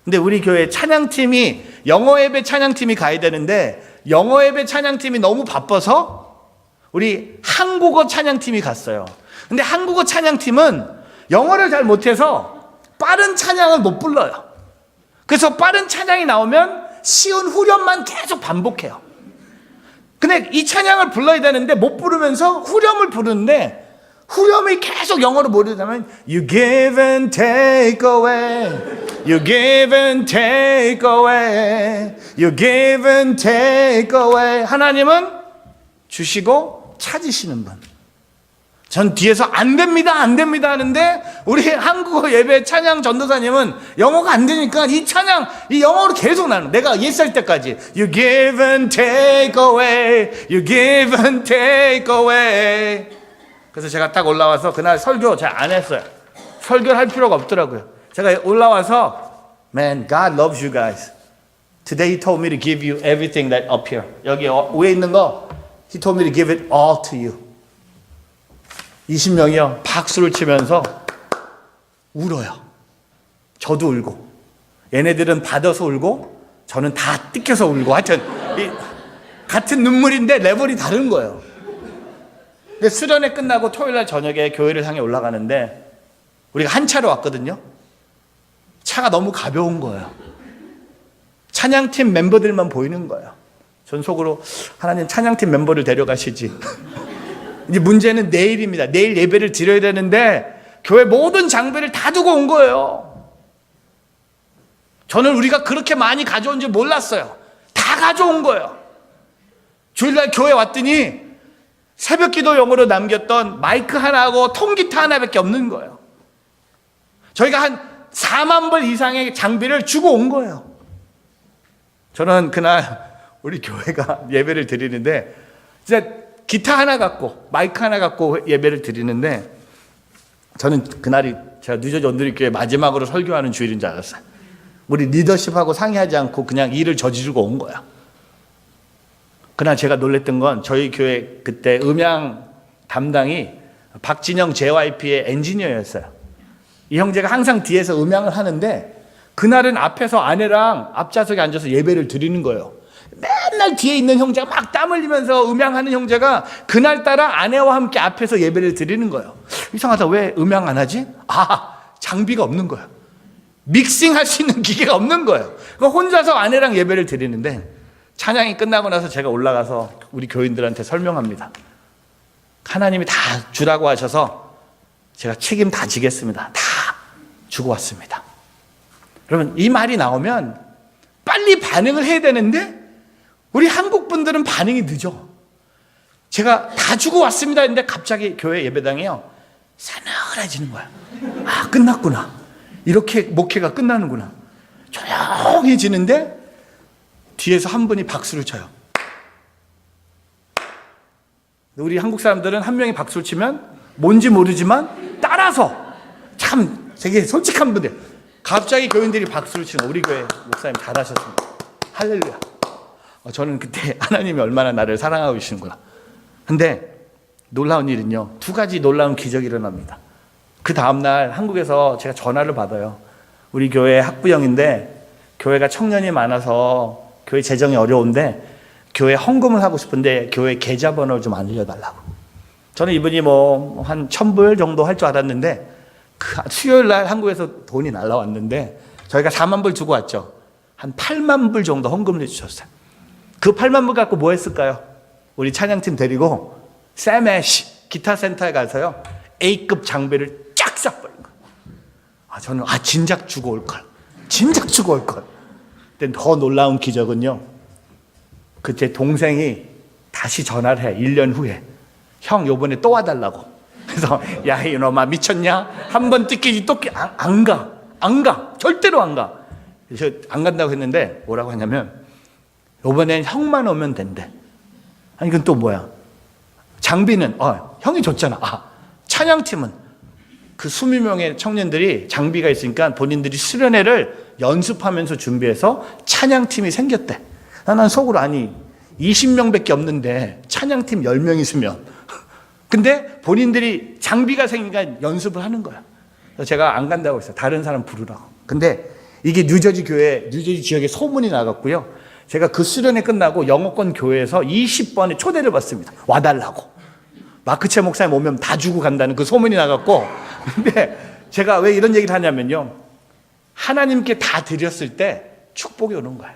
근데 우리 교회 찬양팀이 영어 예배 찬양팀이 가야 되는데 영어 예배 찬양팀이 너무 바빠서 우리 한국어 찬양팀이 갔어요. 근데 한국어 찬양팀은 영어를 잘 못해서 빠른 찬양을 못 불러요. 그래서 빠른 찬양이 나오면 쉬운 후렴만 계속 반복해요. 근데 이 찬양을 불러야 되는데 못 부르면서 후렴을 부르는데 후렴이 계속 영어로 모르다면 You give and take away, You give and take away, You give and take away. 하나님은 주시고 찾으시는 분. 전 뒤에서 안 됩니다 안 됩니다 하는데 우리 한국어 예배 찬양 전도사님은 영어가 안 되니까 이 찬양 이 영어로 계속 나는 내가 옛살 때까지 You give and take away, You give and take away. 그래서 제가 딱 올라와서 그날 설교 잘 안 했어요. 설교를 할 필요가 없더라고요. 제가 올라와서 Man, God loves you guys. Today He told me to give you everything that up here. 여기 위에 있는 거 He told me to give it all to you. 20명이요 박수를 치면서 울어요. 저도 울고 얘네들은 받아서 울고 저는 다 뜯겨서 울고 하여튼 같은 눈물인데 레벨이 다른 거예요. 근데 수련회 끝나고 토요일날 저녁에 교회를 향해 올라가는데 우리가 한 차로 왔거든요. 차가 너무 가벼운 거예요. 찬양팀 멤버들만 보이는 거예요. 전 속으로 하나님 찬양팀 멤버를 데려가시지. 이제 문제는 내일입니다. 내일 예배를 드려야 되는데 교회 모든 장비를 다 두고 온 거예요. 저는 우리가 그렇게 많이 가져온 줄 몰랐어요. 다 가져온 거예요. 주일날 교회 왔더니 새벽 기도용으로 남겼던 마이크 하나하고 통기타 하나밖에 없는 거예요. 저희가 한 4만 불 이상의 장비를 주고 온 거예요. 저는 그날 우리 교회가 예배를 드리는데 진짜 기타 하나 갖고 마이크 하나 갖고 예배를 드리는데 저는 그날이 제가 뉴저지 온누리교회 마지막으로 설교하는 주일인 줄 알았어요. 우리 리더십하고 상의하지 않고 그냥 일을 저지르고 온 거야. 그러나 제가 놀랬던 건 저희 교회 그때 음향 담당이 박진영 JYP의 엔지니어였어요. 이 형제가 항상 뒤에서 음향을 하는데 그날은 앞에서 아내랑 앞좌석에 앉아서 예배를 드리는 거예요. 맨날 뒤에 있는 형제가 막 땀 흘리면서 음향하는 형제가 그날따라 아내와 함께 앞에서 예배를 드리는 거예요. 이상하다. 왜 음향 안 하지? 장비가 없는 거예요. 믹싱할 수 있는 기계가 없는 거예요. 혼자서 아내랑 예배를 드리는데 찬양이 끝나고 나서 제가 올라가서 우리 교인들한테 설명합니다. 하나님이 다 주라고 하셔서 제가 책임 다 지겠습니다. 다 주고 왔습니다. 여러분, 이 말이 나오면 빨리 반응을 해야 되는데 우리 한국 분들은 반응이 늦어. 제가 다 주고 왔습니다 했는데 갑자기 교회 예배당이요 싸늘해지는 거야. 끝났구나. 이렇게 목회가 끝나는구나. 조용해지는데 뒤에서 한 분이 박수를 쳐요. 우리 한국 사람들은 한 명이 박수를 치면 뭔지 모르지만 따라서 참 되게 솔직한 분들 갑자기 교인들이 박수를 치는 우리 교회 목사님 잘하셨습니다. 할렐루야. 저는 그때 하나님이 얼마나 나를 사랑하고 계시는구나. 근데 놀라운 일은요, 두 가지 놀라운 기적이 일어납니다. 그 다음날 한국에서 제가 전화를 받아요. 우리 교회 학부형인데 교회가 청년이 많아서 교회 재정이 어려운데 교회 헌금을 하고 싶은데 교회 계좌번호를 좀 알려달라고. 저는 이분이 한 1,000불 정도 할 줄 알았는데 수요일 날 한국에서 돈이 날라왔는데 저희가 4만 불 주고 왔죠. 한 8만 불 정도 헌금을 해주셨어요. 그 8만 불 갖고 뭐 했을까요? 우리 찬양팀 데리고 세메시 기타 센터에 가서요 A급 장비를 쫙 싹버린 거예요. 저는 진작 주고 올걸. 진작 주고 올걸. 근데 더 놀라운 기적은요, 그때 동생이 다시 전화를 해. 1년 후에. 형 요번에 또 와달라고. 그래서 야 이놈아 미쳤냐? 한 번 뜯기지 또 안 가. 절대로 안 가. 그래서 안 간다고 했는데 뭐라고 하냐면 요번엔 형만 오면 된대. 아니 이건 또 뭐야? 장비는 형이 줬잖아. 찬양팀은 그 20명의 청년들이 장비가 있으니까 본인들이 수련회를 연습하면서 준비해서 찬양팀이 생겼대. 난 속으로 20명밖에 없는데 찬양팀 10명 있으면 근데 본인들이 장비가 생기니까 연습을 하는 거야. 그래서 제가 안 간다고 했어요. 다른 사람 부르라고. 근데 이게 뉴저지 지역에 소문이 나갔고요. 제가 그 수련회 끝나고 영어권 교회에서 20번의 초대를 받습니다. 와달라고. 마크체 목사님 오면 다 주고 간다는 그 소문이 나갔고. 근데 제가 왜 이런 얘기를 하냐면요, 하나님께 다 드렸을 때 축복이 오는 거예요.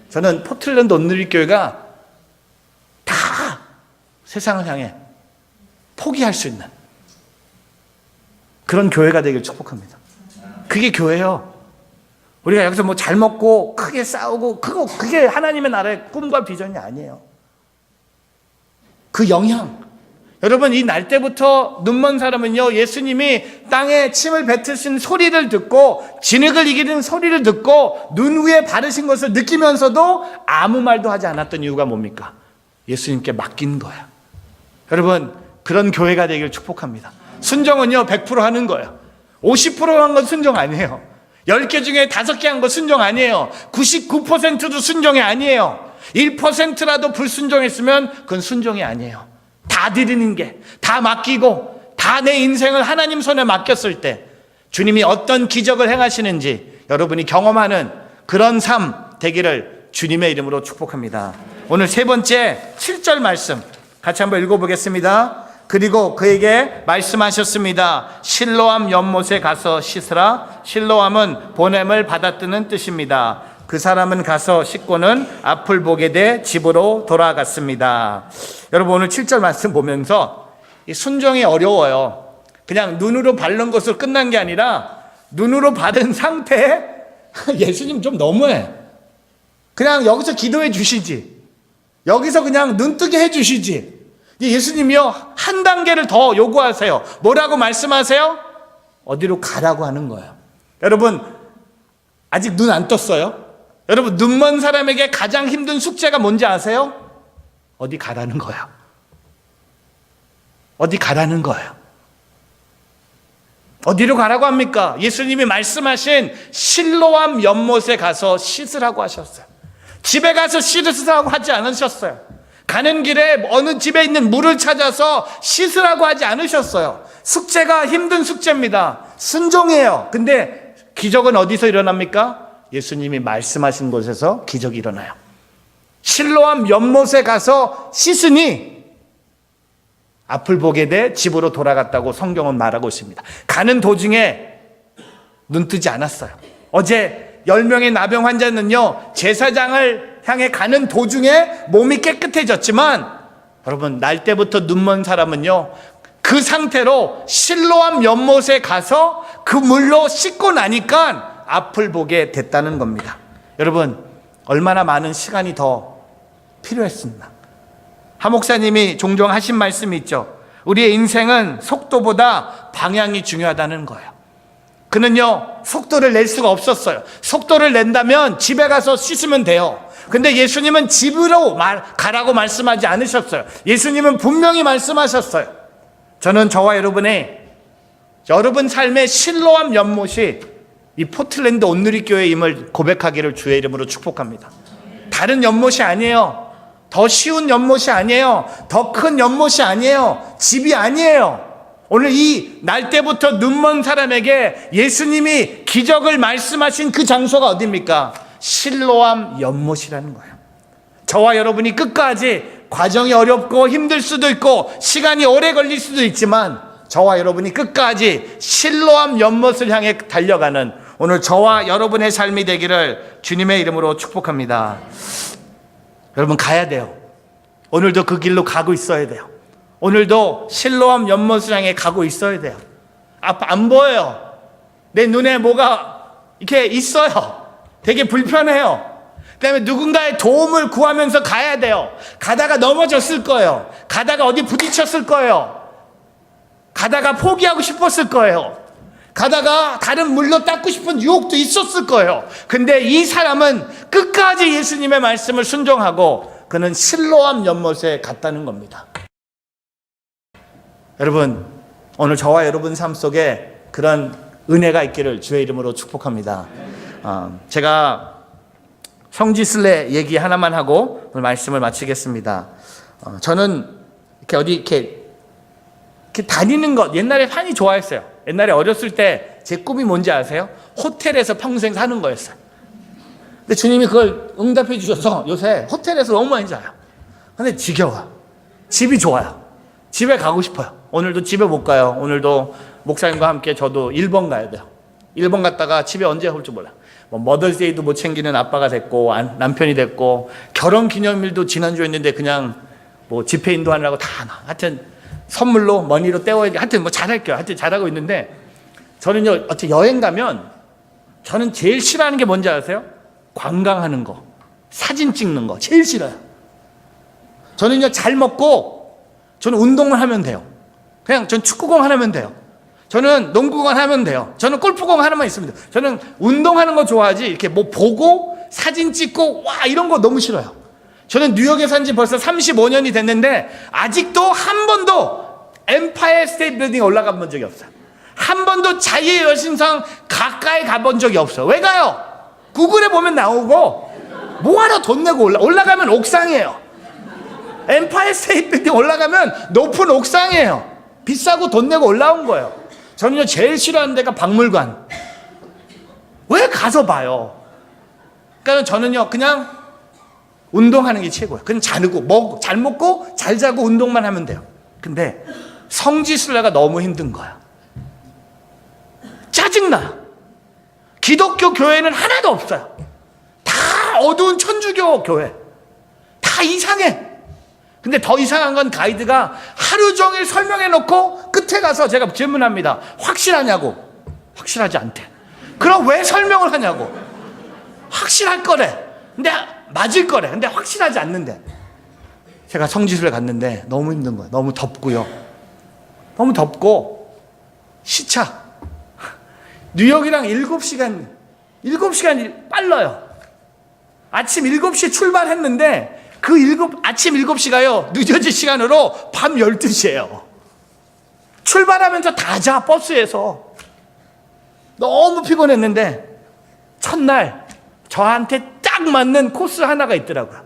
저는 포틀랜드 온누리교회가 다 세상을 향해 포기할 수 있는 그런 교회가 되길 축복합니다. 그게 교회예요. 우리가 여기서 잘 먹고 크게 싸우고 그게 하나님의 나라의 꿈과 비전이 아니에요. 그 영향. 여러분, 이 날 때부터 눈먼 사람은요, 예수님이 땅에 침을 뱉으신 소리를 듣고 진흙을 이기는 소리를 듣고 눈 위에 바르신 것을 느끼면서도 아무 말도 하지 않았던 이유가 뭡니까? 예수님께 맡긴 거야. 여러분, 그런 교회가 되길 축복합니다. 순종은요 100% 하는 거예요. 50% 한 건 순종 아니에요. 10개 중에 5개 한 거 순종 아니에요. 99%도 순종이 아니에요. 1%라도 불순종했으면 그건 순종이 아니에요. 다 드리는 게, 다 맡기고 다 내 인생을 하나님 손에 맡겼을 때 주님이 어떤 기적을 행하시는지 여러분이 경험하는 그런 삶 되기를 주님의 이름으로 축복합니다. 오늘 세 번째 7절 말씀 같이 한번 읽어보겠습니다. 그리고 그에게 말씀하셨습니다. 실로암 연못에 가서 씻으라. 실로암은 보냄을 받았다는 뜻입니다. 그 사람은 가서 씻고는 앞을 보게 돼 집으로 돌아갔습니다. 여러분, 오늘 7절 말씀 보면서 이 순종이 어려워요. 그냥 눈으로 바른 것으로 끝난 게 아니라 눈으로 받은 상태에 예수님 좀 너무해. 그냥 여기서 기도해 주시지. 여기서 그냥 눈뜨게 해 주시지. 예수님이요 한 단계를 더 요구하세요. 뭐라고 말씀하세요? 어디로 가라고 하는 거예요. 여러분, 아직 눈 안 떴어요? 여러분, 눈먼 사람에게 가장 힘든 숙제가 뭔지 아세요? 어디 가라는 거예요. 어디 가라는 거예요. 어디로 가라고 합니까? 예수님이 말씀하신 실로암 연못에 가서 씻으라고 하셨어요. 집에 가서 씻으라고 하지 않으셨어요. 가는 길에 어느 집에 있는 물을 찾아서 씻으라고 하지 않으셨어요. 숙제가 힘든 숙제입니다. 순종해요. 근데 기적은 어디서 일어납니까? 예수님이 말씀하신 곳에서 기적이 일어나요. 실로암 연못에 가서 씻으니 앞을 보게 돼 집으로 돌아갔다고 성경은 말하고 있습니다. 가는 도중에 눈 뜨지 않았어요. 어제 10명의 나병 환자는요, 제사장을 향해 가는 도중에 몸이 깨끗해졌지만, 여러분, 날 때부터 눈먼 사람은요, 그 상태로 실로암 연못에 가서 그 물로 씻고 나니까 앞을 보게 됐다는 겁니다. 여러분, 얼마나 많은 시간이 더 필요했습니다. 하 목사님이 종종 하신 말씀이 있죠. 우리의 인생은 속도보다 방향이 중요하다는 거예요. 그는요, 속도를 낼 수가 없었어요. 속도를 낸다면 집에 가서 씻으면 돼요. 근데 예수님은 집으로 가라고 말씀하지 않으셨어요. 예수님은 분명히 말씀하셨어요. 저는 저와 여러분 삶의 실로암 연못이 이 포틀랜드 온누리교회임을 고백하기를 주의 이름으로 축복합니다. 다른 연못이 아니에요. 더 쉬운 연못이 아니에요. 더 큰 연못이 아니에요. 집이 아니에요. 오늘 이 날 때부터 눈먼 사람에게 예수님이 기적을 말씀하신 그 장소가 어디입니까? 실로암 연못이라는 거예요. 저와 여러분이 끝까지 과정이 어렵고 힘들 수도 있고 시간이 오래 걸릴 수도 있지만 저와 여러분이 끝까지 실로암 연못을 향해 달려가는 오늘 저와 여러분의 삶이 되기를 주님의 이름으로 축복합니다. 여러분, 가야 돼요. 오늘도 그 길로 가고 있어야 돼요. 오늘도 실로암 연못을 향해 가고 있어야 돼요. 앞 안 보여요. 내 눈에 뭐가 이렇게 있어요. 되게 불편해요. 그다음에 누군가의 도움을 구하면서 가야 돼요. 가다가 넘어졌을 거예요. 가다가 어디 부딪혔을 거예요. 가다가 포기하고 싶었을 거예요. 가다가 다른 물로 닦고 싶은 유혹도 있었을 거예요. 근데 이 사람은 끝까지 예수님의 말씀을 순종하고 그는 실로암 연못에 갔다는 겁니다. 여러분, 오늘 저와 여러분 삶 속에 그런 은혜가 있기를 주의 이름으로 축복합니다. 제가 성지순례 얘기 하나만 하고 오늘 말씀을 마치겠습니다. 저는 이렇게 다니는 것 옛날에 많이 좋아했어요. 옛날에 어렸을 때 제 꿈이 뭔지 아세요? 호텔에서 평생 사는 거였어요. 근데 주님이 그걸 응답해 주셔서 요새 호텔에서 너무 많이 자요. 근데 지겨워요. 집이 좋아요. 집에 가고 싶어요. 오늘도 집에 못 가요. 오늘도 목사님과 함께 저도 일본 가야 돼요. 일본 갔다가 집에 언제 올지 몰라요. 머더스데이도 못 챙기는 아빠가 됐고 남편이 됐고 결혼 기념일도 지난주에 했는데 그냥 집회 인도하느라고 다 하여튼 선물로 머니로 떼워야지. 하여튼 잘할게요. 하여튼 잘하고 있는데 저는요, 어떻게 여행 가면 저는 제일 싫어하는 게 뭔지 아세요? 관광하는 거, 사진 찍는 거 제일 싫어요. 저는요, 잘 먹고 저는 운동을 하면 돼요. 그냥 전 축구공 하나면 돼요. 저는 농구공 하면 돼요. 저는 골프공 하나만 있으면 돼요. 저는 운동하는 거 좋아하지 이렇게 보고 사진 찍고 와 이런 거 너무 싫어요. 저는 뉴욕에 산 지 벌써 35년이 됐는데 아직도 한 번도 엠파이어 스테이트 빌딩에 올라가 본 적이 없어요. 한 번도 자유의 여신상 가까이 가본 적이 없어요. 왜 가요? 구글에 보면 나오고 뭐하러 돈 내고 올라가면 옥상이에요. 엠파이어 스테이트 빌딩 올라가면 높은 옥상이에요. 비싸고 돈 내고 올라온 거예요. 저는요, 제일 싫어하는 데가 박물관. 왜 가서 봐요? 그러니까 저는요, 그냥 운동하는 게 최고예요. 그냥 잘 먹고 잘 자고 운동만 하면 돼요. 근데 성지순례가 너무 힘든 거야. 짜증나. 기독교 교회는 하나도 없어요. 다 어두운 천주교 교회. 다 이상해. 근데 더 이상한 건 가이드가 하루 종일 설명해 놓고 끝에 가서 제가 질문합니다. 확실하냐고. 확실하지 않대. 그럼 왜 설명을 하냐고. 확실할 거래. 근데 맞을 거래. 근데 확실하지 않는데. 제가 성지순례 갔는데 너무 힘든 거예요. 너무 덥고요. 너무 덥고 시차. 뉴욕이랑 7시간 빨라요. 아침 7시에 출발했는데 아침 7시가요, 뉴저지 시간으로 밤 12시예요. 출발하면서 다 자, 버스에서. 너무 피곤했는데 첫날 저한테 딱 맞는 코스 하나가 있더라고요.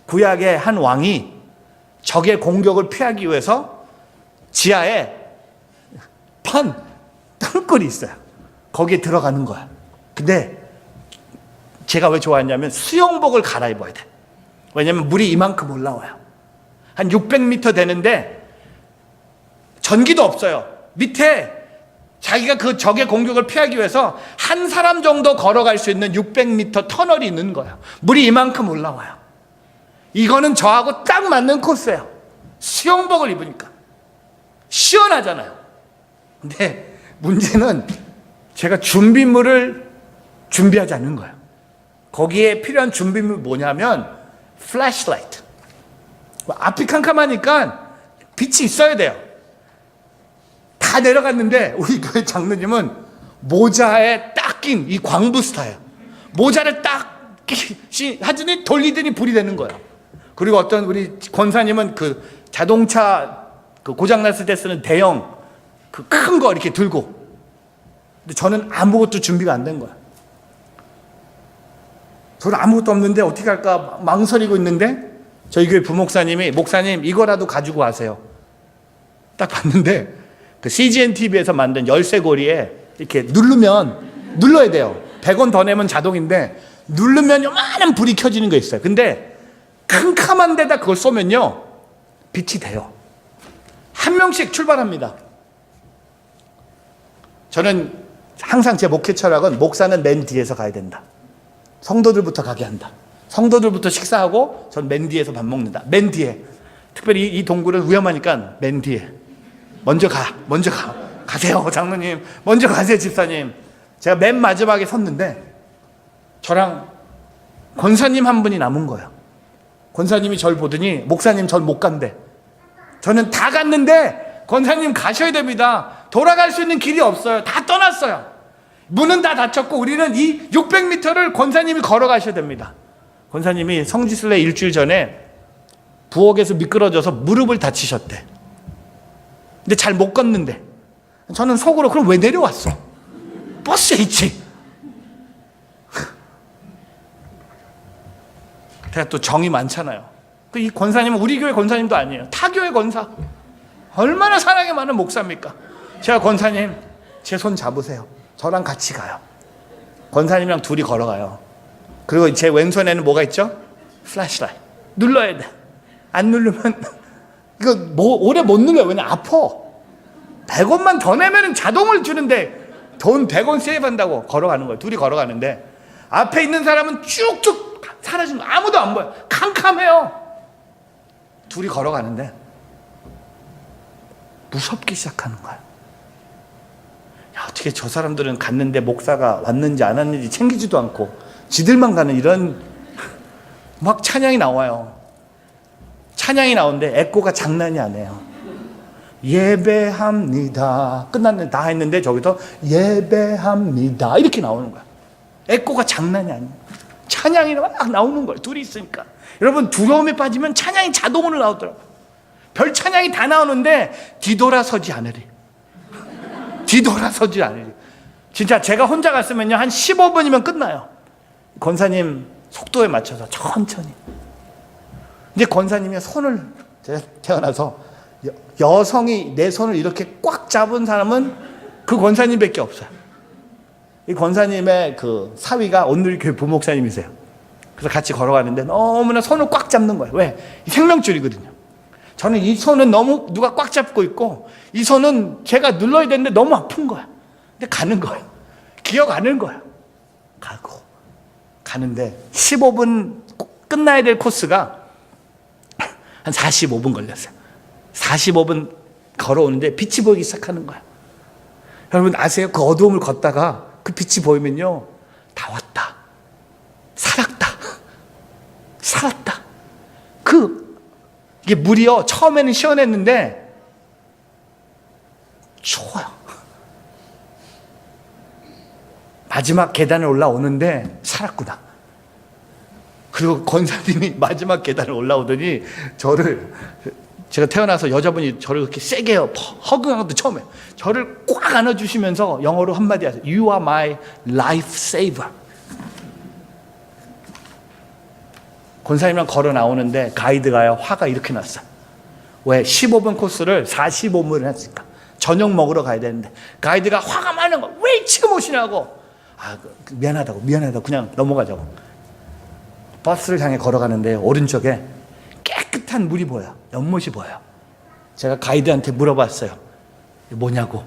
구약의 한 왕이 적의 공격을 피하기 위해서 지하에 뚫굴이 있어요. 거기에 들어가는 거야. 근데 제가 왜 좋아했냐면 수영복을 갈아입어야 돼. 왜냐면 물이 이만큼 올라와요. 한 600m 되는데 전기도 없어요. 밑에 자기가 그 적의 공격을 피하기 위해서 한 사람 정도 걸어갈 수 있는 600m 터널이 있는 거예요. 물이 이만큼 올라와요. 이거는 저하고 딱 맞는 코스예요. 수영복을 입으니까 시원하잖아요. 근데 문제는 제가 준비물을 준비하지 않는 거예요. 거기에 필요한 준비물이 뭐냐면 플래시라이트. 앞이 캄캄하니까 빛이 있어야 돼요. 다 내려갔는데 우리 교회 장로님은 모자에 딱 낀 이 광부스타예요. 모자를 딱 하더니 돌리더니 불이 되는 거예요. 그리고 어떤 우리 권사님은 그 자동차 그 고장났을 때 쓰는 대형 그 큰 거 이렇게 들고. 근데 저는 아무것도 준비가 안 된 거야. 저는 아무것도 없는데 어떻게 할까 망설이고 있는데 저희 교회 부목사님이 목사님 이거라도 가지고 가세요. 딱 봤는데 그 CGN TV에서 만든 열쇠고리에 이렇게 눌러야 돼요. 100원 더 내면 자동인데 누르면 요만한 불이 켜지는 거 있어요. 근데 캄캄한 데다 그걸 쏘면요 빛이 돼요. 한 명씩 출발합니다. 저는 항상 제 목회 철학은 목사는 맨 뒤에서 가야 된다. 성도들부터 가게 한다. 성도들부터 식사하고 전 맨 뒤에서 밥 먹는다. 맨 뒤에. 특별히 이 동굴은 위험하니까 맨 뒤에. 먼저 가세요 장로님. 먼저 가세요 집사님. 제가 맨 마지막에 섰는데 저랑 권사님 한 분이 남은 거예요. 권사님이 절 보더니 목사님 절 못 간대. 저는 다 갔는데 권사님 가셔야 됩니다. 돌아갈 수 있는 길이 없어요. 다 떠났어요. 문은 다 닫혔고 우리는 이 600m를 권사님이 걸어가셔야 됩니다. 권사님이 성지순례 일주일 전에 부엌에서 미끄러져서 무릎을 다치셨대. 근데 잘 못 걷는데 저는 속으로 그럼 왜 내려왔어? 버스에 있지. 제가 또 정이 많잖아요. 이 권사님은 우리 교회 권사님도 아니에요. 타 교회 권사. 얼마나 사랑이 많은 목사입니까? 제가 권사님 제 손 잡으세요. 저랑 같이 가요. 권사님이랑 둘이 걸어가요. 그리고 제 왼손에는 뭐가 있죠? 플래시라이트. 눌러야 돼. 안 누르면 이거 뭐 오래 못 눌러요. 왜냐 아파. 100원만 더 내면 자동을 주는데 돈 100원 세이브한다고 걸어가는 거예요. 둘이 걸어가는데 앞에 있는 사람은 쭉쭉 사라진 거 아무도 안 보여. 캄캄해요. 둘이 걸어가는데 무섭기 시작하는 거야. 야, 어떻게 저 사람들은 갔는데 목사가 왔는지 안 왔는지 챙기지도 않고 지들만 가는 이런 막 찬양이 나와요. 찬양이 나오는데 에코가 장난이 아니에요. 예배합니다. 끝났는데 다 했는데 저기서 예배합니다. 이렇게 나오는 거야. 에코가 장난이 아니에요. 찬양이 막 나오는 거예요. 둘이 있으니까. 여러분 두려움에 빠지면 찬양이 자동으로 나오더라고요. 별 찬양이 다 나오는데 뒤돌아서지 않으리. 뒤돌아서지 않으리. 진짜 제가 혼자 갔으면요 한 15분이면 끝나요. 권사님 속도에 맞춰서 천천히. 이제 권사님이 손을 제가 태어나서 여성이 내 손을 이렇게 꽉 잡은 사람은 그 권사님밖에 없어요. 이 권사님의 그 사위가 온누리교회 부목사님이세요. 그래서 같이 걸어가는데 너무나 손을 꽉 잡는 거예요. 왜? 생명줄이거든요. 저는 이 손은 너무 누가 꽉 잡고 있고 이 손은 제가 눌러야 되는데 너무 아픈 거야. 근데 가는 거예요. 기어가는 거예요. 가는데 15분 끝나야 될 코스가 한 45분 걸렸어요. 45분 걸어오는데 빛이 보이기 시작하는 거야. 여러분 아세요? 그 어두움을 걷다가 그 빛이 보이면요 다 왔다. 살았다. 이게 물이요 처음에는 시원했는데 추워요. 마지막 계단을 올라오는데 살았구나. 그리고 권사님이 마지막 계단을 올라오더니 저를 제가 태어나서 여자분이 저를 그렇게 세게 허그한 것도 처음이에요. 저를 꽉 안아주시면서 영어로 한마디 하세요. You are my life saver. 권사님이랑 걸어 나오는데 가이드가요, 화가 이렇게 났어요. 왜? 15분 코스를 45분을 했으니까. 저녁 먹으러 가야 되는데 가이드가 화가 많은 거, 왜 지금 오시냐고. 미안하다고 그냥 넘어가자고. 버스를 향해 걸어가는데 오른쪽에 깨끗한 물이 보여요. 연못이 보여요. 제가 가이드한테 물어봤어요. 뭐냐고.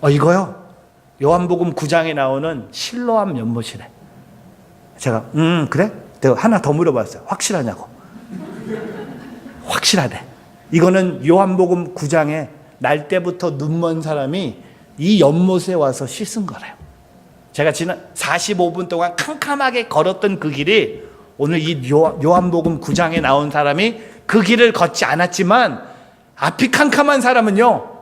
이거요, 요한복음 9장에 나오는 실로암 연못이래. 제가 그래? 내가 하나 더 물어봤어요. 확실하냐고. 확실하대. 이거는 요한복음 9장에 날 때부터 눈먼 사람이 이 연못에 와서 씻은 거래요. 제가 지난 45분 동안 캄캄하게 걸었던 그 길이 오늘 이 요한복음 9장에 나온 사람이 그 길을 걷지 않았지만 앞이 캄캄한 사람은요,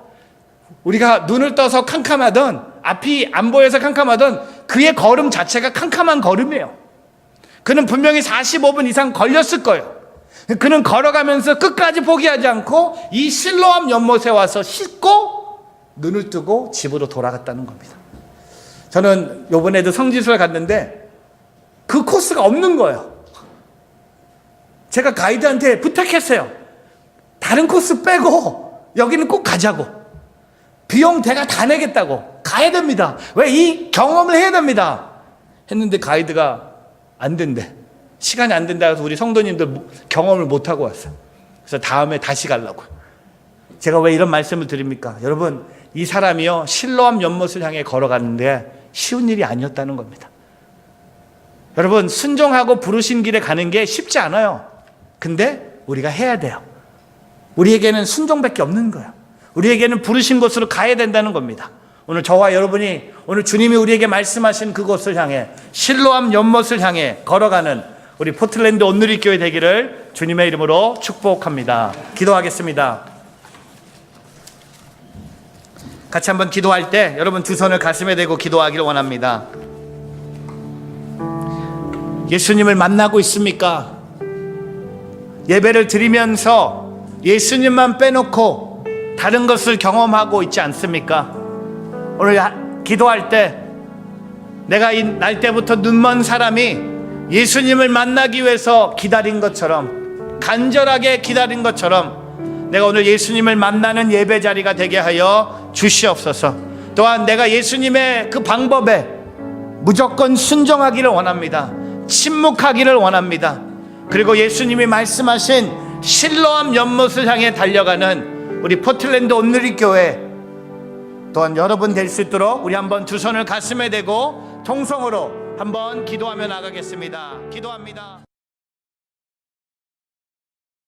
우리가 눈을 떠서 캄캄하던, 앞이 안 보여서 캄캄하던 그의 걸음 자체가 캄캄한 걸음이에요. 그는 분명히 45분 이상 걸렸을 거예요. 그는 걸어가면서 끝까지 포기하지 않고 이 실로암 연못에 와서 씻고 눈을 뜨고 집으로 돌아갔다는 겁니다. 저는 요번에도 성지순을 갔는데 그 코스가 없는 거예요. 제가 가이드한테 부탁했어요. 다른 코스 빼고 여기는 꼭 가자고. 비용 내가 다 내겠다고. 가야 됩니다. 왜? 이 경험을 해야 됩니다. 했는데 가이드가 안 된대. 시간이 안 된다 해서 우리 성도님들 경험을 못하고 왔어요. 그래서 다음에 다시 가려고. 제가 왜 이런 말씀을 드립니까? 여러분, 이 사람이요, 실로암 연못을 향해 걸어가는데 쉬운 일이 아니었다는 겁니다. 여러분, 순종하고 부르신 길에 가는 게 쉽지 않아요. 근데 우리가 해야 돼요. 우리에게는 순종밖에 없는 거예요. 우리에게는 부르신 곳으로 가야 된다는 겁니다. 오늘 저와 여러분이, 오늘 주님이 우리에게 말씀하신 그곳을 향해, 실로암 연못을 향해 걸어가는 우리 포틀랜드 온누리교회 되기를 주님의 이름으로 축복합니다. 기도하겠습니다. 같이 한번 기도할 때 여러분 두 손을 가슴에 대고 기도하기를 원합니다. 예수님을 만나고 있습니까? 예배를 드리면서 예수님만 빼놓고 다른 것을 경험하고 있지 않습니까? 오늘 기도할 때 내가 이 날 때부터 눈먼 사람이 예수님을 만나기 위해서 기다린 것처럼, 간절하게 기다린 것처럼 내가 오늘 예수님을 만나는 예배 자리가 되게 하여 주시옵소서. 또한 내가 예수님의 그 방법에 무조건 순종하기를 원합니다. 침묵하기를 원합니다. 그리고 예수님이 말씀하신 실로암 연못을 향해 달려가는 우리 포틀랜드 온누리교회 또한 여러분 될 수 있도록 우리 한번 두 손을 가슴에 대고 통성으로 한번 기도하며 나가겠습니다. 기도합니다.